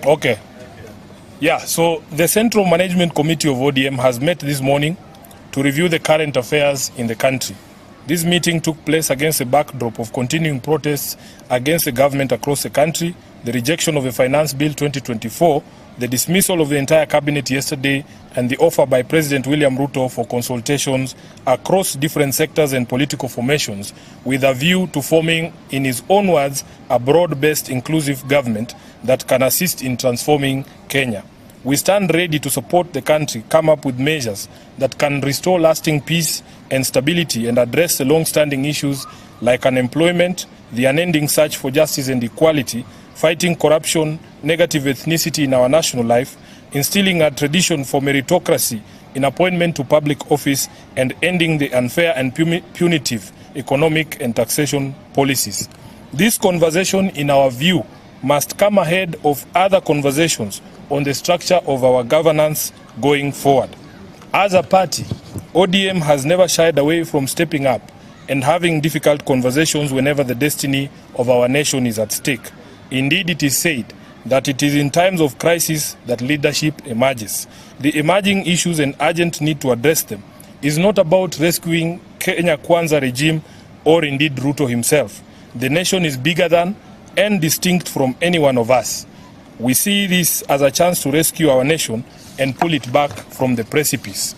Okay. Yeah, so the Central Management Committee of ODM has met this morning to review the current affairs in the country. This meeting took place against a backdrop of continuing protests against the government across the country, the rejection of the Finance Bill 2024, the dismissal of the entire cabinet yesterday, and the offer by President William Ruto for consultations across different sectors and political formations with a view to forming, in his own words, a broad-based inclusive government that can assist in transforming Kenya. We stand ready to support the country come up with measures that can restore lasting peace and stability and address the long-standing issues like unemployment, the unending search for justice and equality, fighting corruption, negative ethnicity in our national life, instilling a tradition for meritocracy in appointment to public office, and ending the unfair and punitive economic and taxation policies. This conversation, in our view, must come ahead of other conversations on the structure of our governance going forward. As a party, ODM has never shied away from stepping up and having difficult conversations whenever the destiny of our nation is at stake. Indeed, it is said that it is in times of crisis that leadership emerges. The emerging issues and urgent need to address them is not about rescuing Kenya Kwanza regime or indeed Ruto himself. The nation is bigger than and distinct from any one of us. We see this as a chance to rescue our nation and pull it back from the precipice.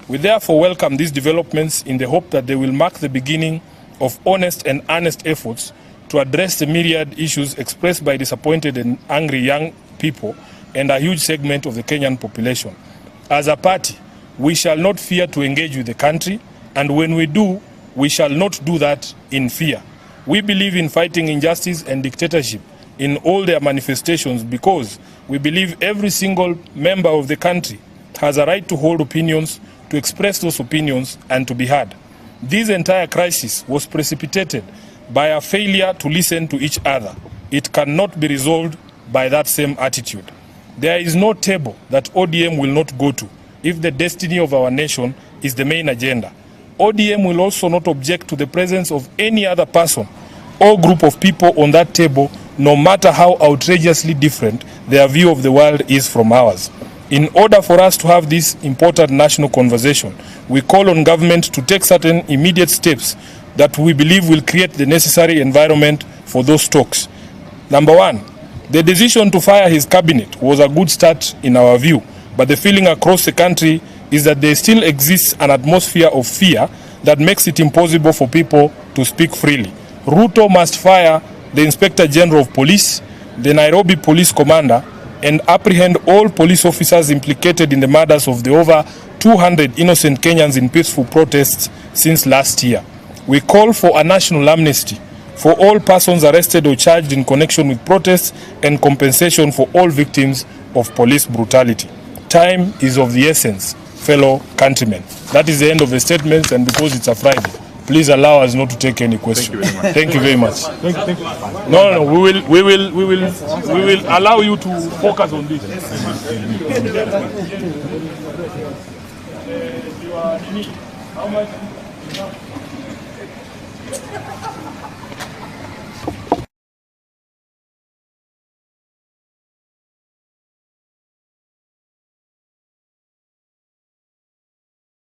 We therefore welcome these developments in the hope that they will mark the beginning of honest and earnest efforts to address the myriad issues expressed by disappointed and angry young people and a huge segment of the Kenyan population. As a party, we shall not fear to engage with the country, and when we do, we shall not do that in fear. We believe in fighting injustice and dictatorship in all their manifestations because we believe every single member of the country has a right to hold opinions, to express those opinions, and to be heard. This entire crisis was precipitated by a failure to listen to each other. It cannot be resolved by that same attitude. There is no table that ODM will not go to if the destiny of our nation is the main agenda. ODM will also not object to the presence of any other person or group of people on that table, no matter how outrageously different their view of the world is from ours. In order for us to have this important national conversation, we call on government to take certain immediate steps that we believe will create the necessary environment for those talks. Number one, the decision to fire his cabinet was a good start in our view, but the feeling across the country is that there still exists an atmosphere of fear that makes it impossible for people to speak freely. Ruto must fire the Inspector General of Police, the Nairobi Police Commander, and apprehend all police officers implicated in the murders of the over 200 innocent Kenyans in peaceful protests since last year. We call for a national amnesty for all persons arrested or charged in connection with protests and compensation for all victims of police brutality. Time is of the essence, fellow countrymen. That is the end of the statements, and because it's a Friday, please allow us not to take any questions. Thank you very much. Thank you. No, we will allow you to focus on this. How much?